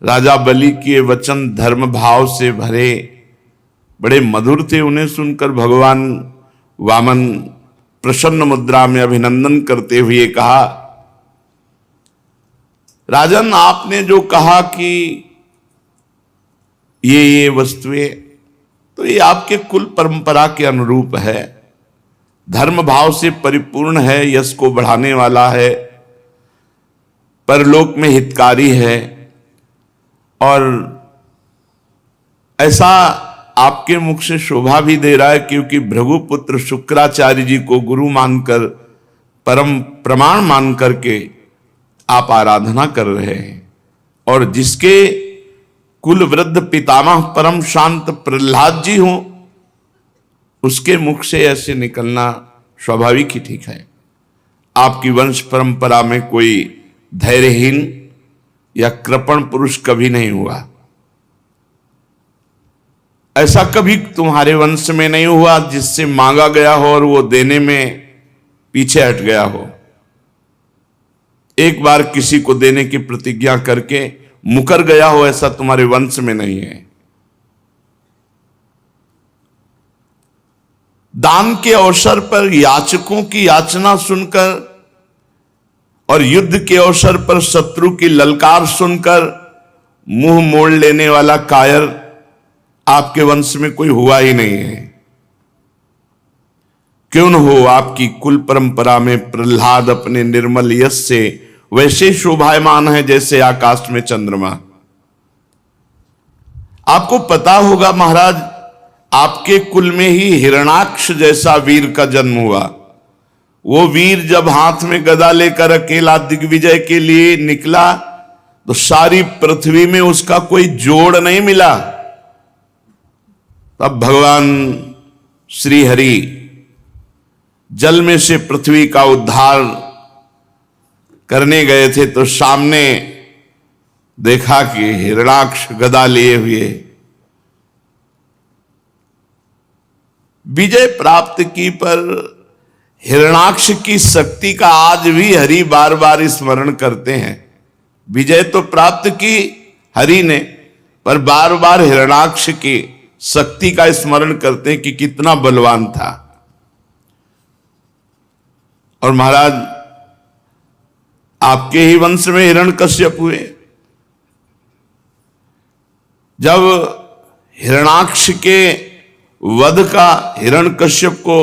राजा बलि के वचन धर्म भाव से भरे, बड़े मधुर थे। उन्हें सुनकर भगवान वामन प्रसन्न मुद्रा में अभिनंदन करते हुए कहा, राजन, आपने जो कहा कि ये वस्तुएं, तो ये आपके कुल परंपरा के अनुरूप है, धर्म भाव से परिपूर्ण है, यश को बढ़ाने वाला है, परलोक में हितकारी है। और ऐसा आपके मुख से शोभा भी दे रहा है, क्योंकि भृगुपुत्र शुक्राचार्य जी को गुरु मानकर, परम प्रमाण मान करके आप आराधना कर रहे हैं। और जिसके कुल वृद्ध पितामह परम शांत प्रहलाद जी हों, उसके मुख से ऐसे निकलना स्वाभाविक ही ठीक है। आपकी वंश परंपरा में कोई धैर्यहीन या कृपण पुरुष कभी नहीं हुआ। ऐसा कभी तुम्हारे वंश में नहीं हुआ जिससे मांगा गया हो और वो देने में पीछे हट गया हो। एक बार किसी को देने की प्रतिज्ञा करके मुकर गया हो, ऐसा तुम्हारे वंश में नहीं है। दान के अवसर पर याचकों की याचना सुनकर और युद्ध के अवसर पर शत्रु की ललकार सुनकर मुंह मोड़ लेने वाला कायर आपके वंश में कोई हुआ ही नहीं है। क्यों न हो, आपकी कुल परंपरा में प्रहलाद अपने निर्मल यश से वैसे शोभायमान है जैसे आकाश में चंद्रमा। आपको पता होगा महाराज, आपके कुल में ही हिरणाक्ष जैसा वीर का जन्म हुआ। वो वीर जब हाथ में गदा लेकर अकेला दिग्विजय के लिए निकला तो सारी पृथ्वी में उसका कोई जोड़ नहीं मिला। तब भगवान श्री हरि जल में से पृथ्वी का उद्धार करने गए थे, तो सामने देखा कि हिरणाक्ष गदा लिए हुए विजय प्राप्त की। पर हिरणाक्ष की शक्ति का आज भी हरि बार बार स्मरण करते हैं। विजय तो प्राप्त की हरि ने, पर बार बार हिरणाक्ष की शक्ति का स्मरण करते हैं कि कितना बलवान था। और महाराज, आपके ही वंश में हिरण्यकश्यप हुए। जब हिरणाक्ष के वध का हिरण्यकश्यप को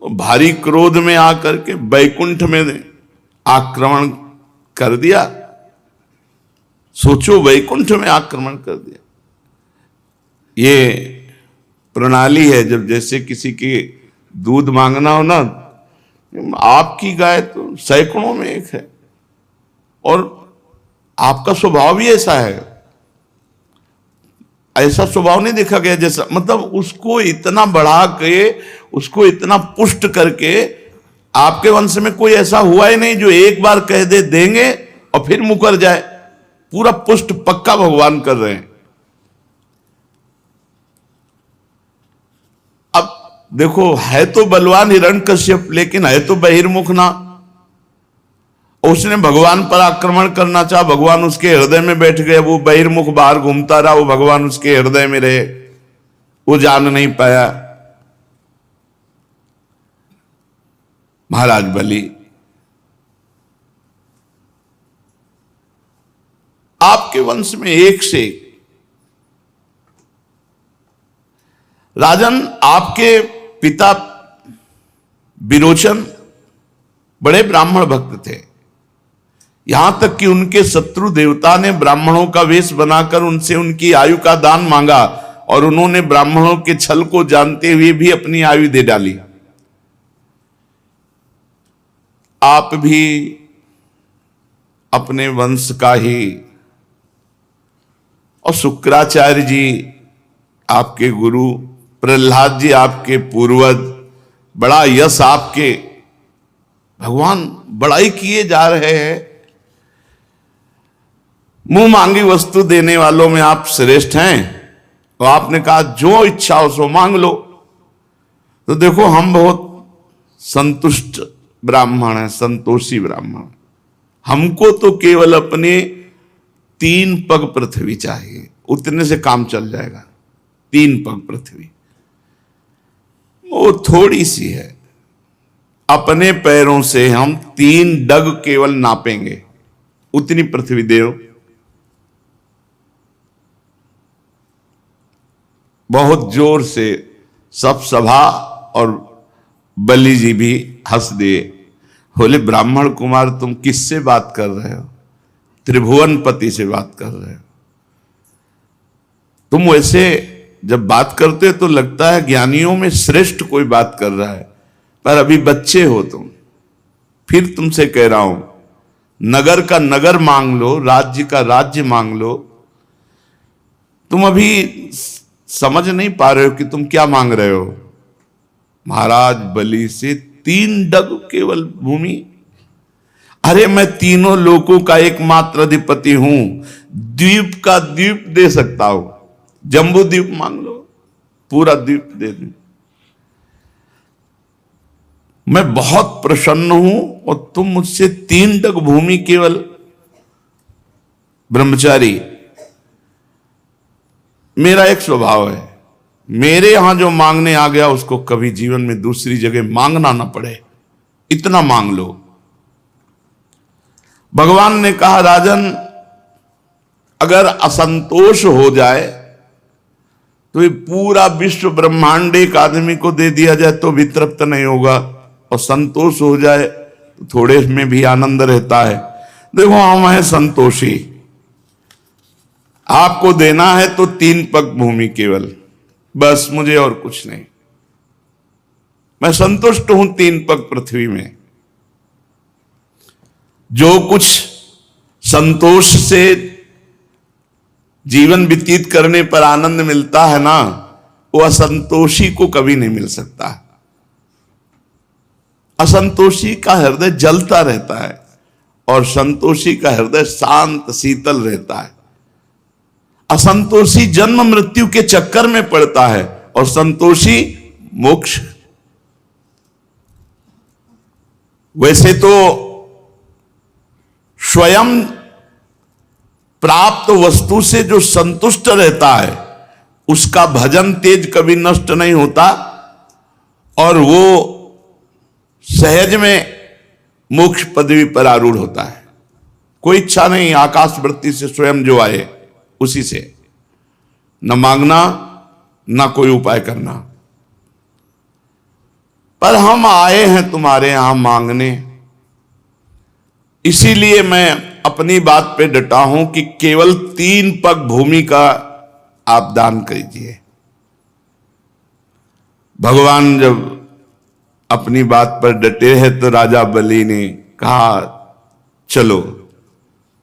भारी क्रोध में आकर के बैकुंठ में आक्रमण कर दिया। सोचो, बैकुंठ में आक्रमण कर दिया। ये प्रणाली है, जब जैसे किसी की दूध मांगना हो ना, आपकी गाय तो सैकड़ों में एक है और आपका स्वभाव भी ऐसा है। ऐसा स्वभाव नहीं देखा गया जैसा, मतलब उसको इतना बढ़ा के, उसको इतना पुष्ट करके, आपके वंश में कोई ऐसा हुआ ही नहीं जो एक बार कह दे देंगे और फिर मुकर जाए। पूरा पुष्ट पक्का भगवान कर रहे हैं। अब देखो, है तो बलवान हिरण्यकश्यप, लेकिन है तो बहिर्मुख ना। उसने भगवान पर आक्रमण करना चाहा, भगवान उसके हृदय में बैठ गए। वो बहिर्मुख बाहर घूमता रहा, वो भगवान उसके हृदय में रहे, वो जान नहीं पाया। महाराज बलि, आपके वंश में एक से एक राजन, आपके पिता विरोचन बड़े ब्राह्मण भक्त थे। यहां तक कि उनके शत्रु देवता ने ब्राह्मणों का वेश बनाकर उनसे उनकी आयु का दान मांगा, और उन्होंने ब्राह्मणों के छल को जानते हुए भी अपनी आयु दे डाली। आप भी अपने वंश का ही, और शुक्राचार्य जी आपके गुरु, प्रहलाद जी आपके पूर्वज, बड़ा यश आपके, भगवान बड़ाई किए जा रहे हैं। मुंह मांगी वस्तु देने वालों में आप श्रेष्ठ हैं। और आपने कहा जो इच्छा हो सो मांग लो। तो देखो, हम बहुत संतुष्ट ब्राह्मण हैं, संतोषी ब्राह्मण। हमको तो केवल अपने 3 पग पृथ्वी चाहिए, उतने से काम चल जाएगा। 3 पग पृथ्वी वो थोड़ी सी है। अपने पैरों से हम 3 डग केवल नापेंगे, उतनी पृथ्वी दे दो। बहुत जोर से सब सभा और बलि जी भी हंस दिए, बोले ब्राह्मण कुमार तुम किससे बात कर रहे हो? त्रिभुवनपति से बात कर रहे हो। तुम वैसे जब बात करते हो तो लगता है ज्ञानियों में श्रेष्ठ कोई बात कर रहा है, पर अभी बच्चे हो तुम। फिर तुमसे कह रहा हूं, नगर का नगर मांग लो, राज्य का राज्य मांग लो। तुम अभी समझ नहीं पा रहे हो कि तुम क्या मांग रहे हो। महाराज बलि से 3 डग केवल भूमि। अरे मैं तीनों लोकों का एकमात्र अधिपति हूं, द्वीप का द्वीप दे सकता हूं। जम्बू द्वीप मांग लो, पूरा द्वीप दे दूं। मैं बहुत प्रसन्न हूं और तुम मुझसे 3 डग भूमि केवल। ब्रह्मचारी, मेरा एक स्वभाव है, मेरे यहां जो मांगने आ गया उसको कभी जीवन में दूसरी जगह मांगना ना पड़े, इतना मांग लो। भगवान ने कहा राजन, अगर असंतोष हो जाए तो ये पूरा विश्व ब्रह्मांड एक आदमी को दे दिया जाए तो भी तृप्त नहीं होगा, और संतोष हो जाए तो थोड़े में भी आनंद रहता है। देखो हम हैं संतोषी, आपको देना है तो 3 पग भूमि केवल, बस, मुझे और कुछ नहीं। मैं संतुष्ट हूं 3 पग पृथ्वी में। जो कुछ संतोष से जीवन व्यतीत करने पर आनंद मिलता है ना, वो असंतोषी को कभी नहीं मिल सकता। असंतोषी का हृदय जलता रहता है और संतोषी का हृदय शांत शीतल रहता है। असंतोषी जन्म मृत्यु के चक्कर में पड़ता है और संतोषी मोक्ष। वैसे तो स्वयं प्राप्त वस्तु से जो संतुष्ट रहता है उसका भजन तेज कभी नष्ट नहीं होता और वो सहज में मोक्ष पदवी पर आरूढ़ होता है। कोई इच्छा नहीं, आकाश वृत्ति से स्वयं जो आए उसी से, न मांगना न कोई उपाय करना। पर हम आए हैं तुम्हारे यहां मांगने, इसीलिए मैं अपनी बात पे डटा हूं कि केवल 3 पग भूमि का आप दान कीजिए। भगवान जब अपनी बात पर डटे हैं तो राजा बलि ने कहा चलो,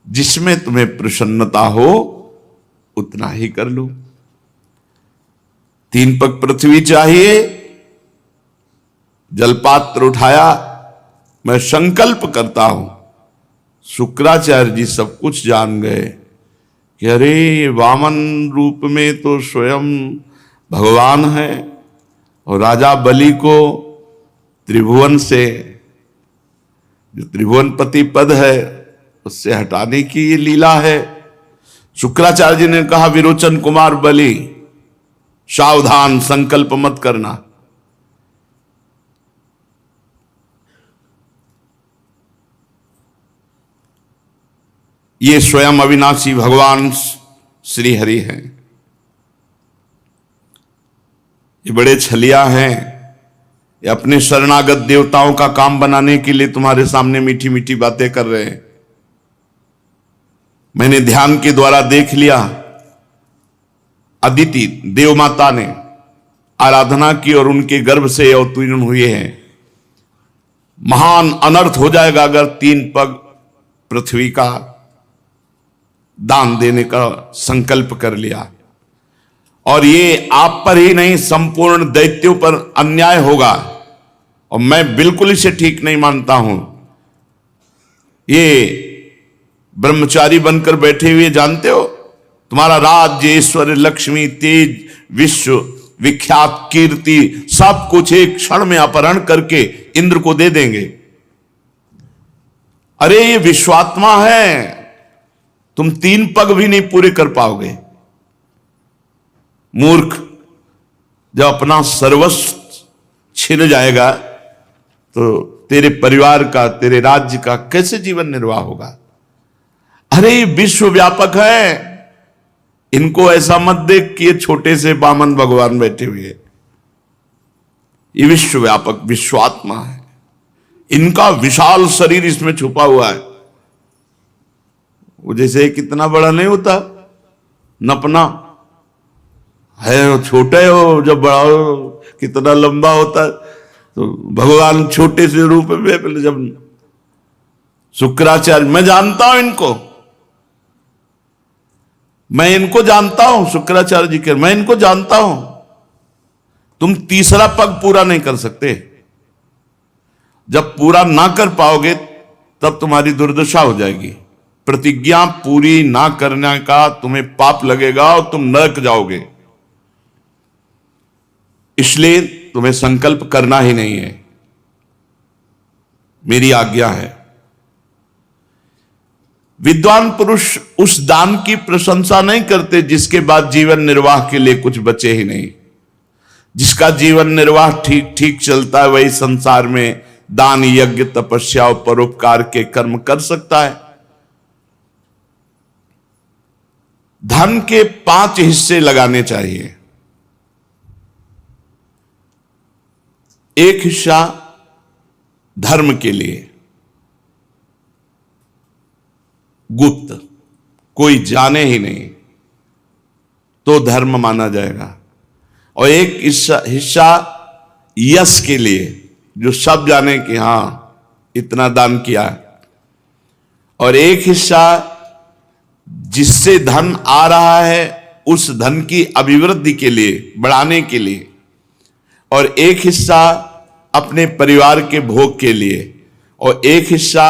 जिसमें तुम्हें प्रसन्नता हो उतना ही कर लो। 3 पग पृथ्वी चाहिए। जलपात्र उठाया, मैं संकल्प करता हूं। शुक्राचार्य जी सब कुछ जान गए कि अरे वामन रूप में तो स्वयं भगवान है और राजा बलि को त्रिभुवन से, जो त्रिभुवनपति पद है उससे हटाने की ये लीला है। शुक्राचार्य जी ने कहा विरोचन कुमार बलि, सावधान, संकल्प मत करना। ये स्वयं अविनाशी भगवान श्री हरि हैं। ये बड़े छलिया हैं, ये अपने शरणागत देवताओं का काम बनाने के लिए तुम्हारे सामने मीठी मीठी बातें कर रहे हैं। मैंने ध्यान के द्वारा देख लिया, अदिति देव माता ने आराधना की और उनके गर्भ से अवतीर्ण हुए हैं। महान अनर्थ हो जाएगा अगर 3 पग पृथ्वी का दान देने का संकल्प कर लिया, और ये आप पर ही नहीं संपूर्ण दैत्यों पर अन्याय होगा, और मैं बिल्कुल इसे ठीक नहीं मानता हूं। ये ब्रह्मचारी बनकर बैठे हुए जानते हो, तुम्हारा राज्य, ऐश्वर्य, लक्ष्मी, तेज, विश्व विख्यात कीर्ति सब कुछ एक क्षण में अपहरण करके इंद्र को दे देंगे। अरे ये विश्वात्मा है, तुम 3 पग भी नहीं पूरे कर पाओगे। मूर्ख, जब अपना सर्वस्व छिन जाएगा तो तेरे परिवार का, तेरे राज्य का कैसे जीवन निर्वाह होगा। अरे ये विश्व व्यापक है, इनको ऐसा मत देख कि ये छोटे से बामन भगवान बैठे हुए। ये विश्व व्यापक विश्वात्मा है, इनका विशाल शरीर इसमें छुपा हुआ है। वो जैसे कितना बड़ा नहीं होता नपना है, वो छोटा है, वो जब बड़ा हो कितना लंबा होता है। तो भगवान छोटे से रूप में, जब शुक्राचार्य, मैं जानता हूं इनको, मैं इनको जानता हूं, शुक्राचार्य जी के, मैं इनको जानता हूं। तुम तीसरा पग पूरा नहीं कर सकते। जब पूरा ना कर पाओगे तब तुम्हारी दुर्दशा हो जाएगी। प्रतिज्ञा पूरी ना करने का तुम्हें पाप लगेगा और तुम नरक जाओगे। इसलिए तुम्हें संकल्प करना ही नहीं है, मेरी आज्ञा है। विद्वान पुरुष उस दान की प्रशंसा नहीं करते जिसके बाद जीवन निर्वाह के लिए कुछ बचे ही नहीं। जिसका जीवन निर्वाह ठीक ठीक चलता है वही संसार में दान, यज्ञ, तपस्या और परोपकार के कर्म कर सकता है। धन के 5 हिस्से लगाने चाहिए। एक हिस्सा धर्म के लिए, गुप्त, कोई जाने ही नहीं तो धर्म माना जाएगा। और एक हिस्सा यश के लिए, जो सब जाने कि हां इतना दान किया। और एक हिस्सा जिससे धन आ रहा है उस धन की अभिवृद्धि के लिए, बढ़ाने के लिए। और एक हिस्सा अपने परिवार के भोग के लिए। और एक हिस्सा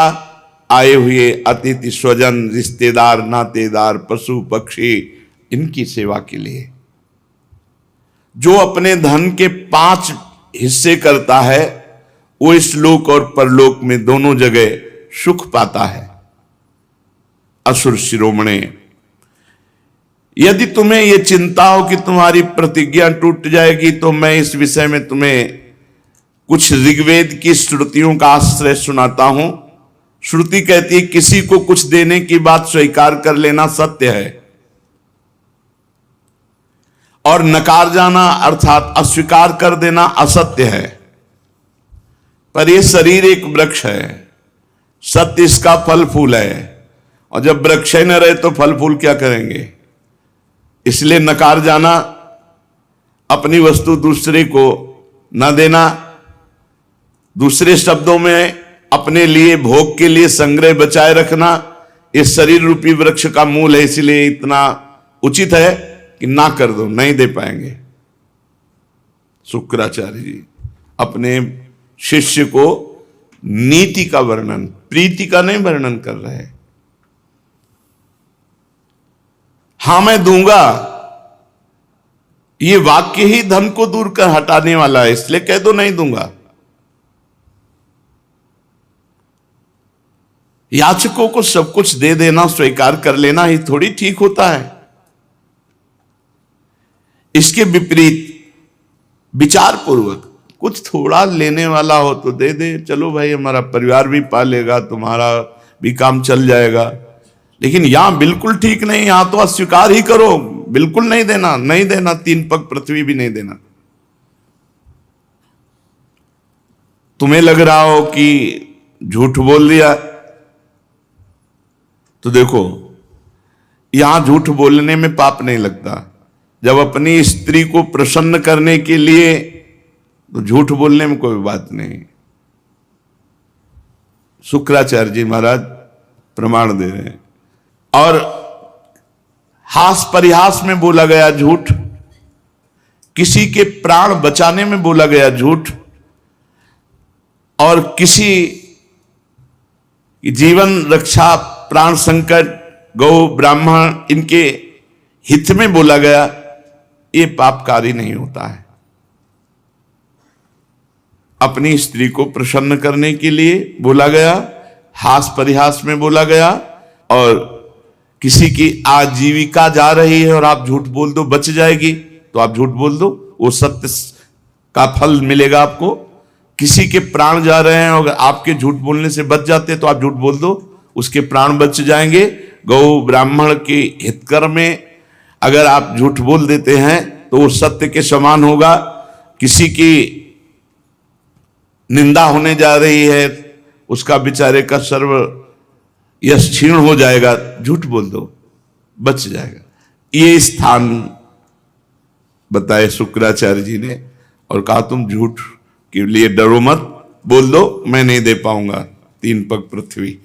आए हुए अतिथि, स्वजन, रिश्तेदार, नातेदार, पशु पक्षी, इनकी सेवा के लिए। जो अपने धन के 5 हिस्से करता है वो इस लोक और परलोक में दोनों जगह सुख पाता है। असुर शिरोमणे, यदि तुम्हें यह चिंता हो कि तुम्हारी प्रतिज्ञा टूट जाएगी तो मैं इस विषय में तुम्हें कुछ ऋग्वेद की श्रुतियों का आश्रय सुनाता हूं। श्रुति कहती है किसी को कुछ देने की बात स्वीकार कर लेना सत्य है, और नकार जाना अर्थात अस्वीकार कर देना असत्य है। पर यह शरीर एक वृक्ष है, सत्य इसका फल फूल है। और जब वृक्ष न रहे तो फल फूल क्या करेंगे। इसलिए नकार जाना, अपनी वस्तु दूसरे को न देना, दूसरे शब्दों में अपने लिए भोग के लिए संग्रह बचाए रखना, इस शरीर रूपी वृक्ष का मूल है। इसलिए इतना उचित है कि ना कर दो, नहीं दे पाएंगे। शुक्राचार्य जी अपने शिष्य को नीति का वर्णन, प्रीति का नहीं वर्णन कर रहे। हां मैं दूंगा, ये वाक्य ही धन को दूर कर हटाने वाला है, इसलिए कह दो नहीं दूंगा। याचकों को सब कुछ दे देना, स्वीकार कर लेना ही थोड़ी ठीक होता है। इसके विपरीत विचार पूर्वक कुछ थोड़ा लेने वाला हो तो दे दे, चलो भाई हमारा परिवार भी पालेगा, तुम्हारा भी काम चल जाएगा। लेकिन यहां बिल्कुल ठीक नहीं, यहां तो अस्वीकार ही करो, बिल्कुल नहीं देना, नहीं देना, 3 पग पृथ्वी भी नहीं देना। तुम्हें लग रहा हो कि झूठ बोल दिया, तो देखो यहां झूठ बोलने में पाप नहीं लगता। जब अपनी स्त्री को प्रसन्न करने के लिए, तो झूठ बोलने में कोई बात नहीं। शुक्राचार्य जी महाराज प्रमाण दे रहे हैं। और हास परिहास में बोला गया झूठ, किसी के प्राण बचाने में बोला गया झूठ, और किसी जीवन रक्षा, प्राण संकट, गौ ब्राह्मण, इनके हित में बोला गया, ये पापकारी नहीं होता है। अपनी स्त्री को प्रसन्न करने के लिए बोला गया, हास परिहास में बोला गया, और किसी की आजीविका जा रही है और आप झूठ बोल दो बच जाएगी, तो आप झूठ बोल दो, वो सत्य का फल मिलेगा आपको। किसी के प्राण जा रहे हैं और आपके झूठ बोलने से बच जाते हैं तो आप झूठ बोल दो, उसके प्राण बच जाएंगे। गौ ब्राह्मण के हितकर में अगर आप झूठ बोल देते हैं तो वो सत्य के समान होगा। किसी की निंदा होने जा रही है, उसका बेचारे का सर्व यश क्षीण हो जाएगा, झूठ बोल दो बच जाएगा। ये स्थान बताए शुक्राचार्य जी ने और कहा तुम झूठ के लिए डरो मत, बोल दो मैं नहीं दे पाऊंगा 3 पग पृथ्वी।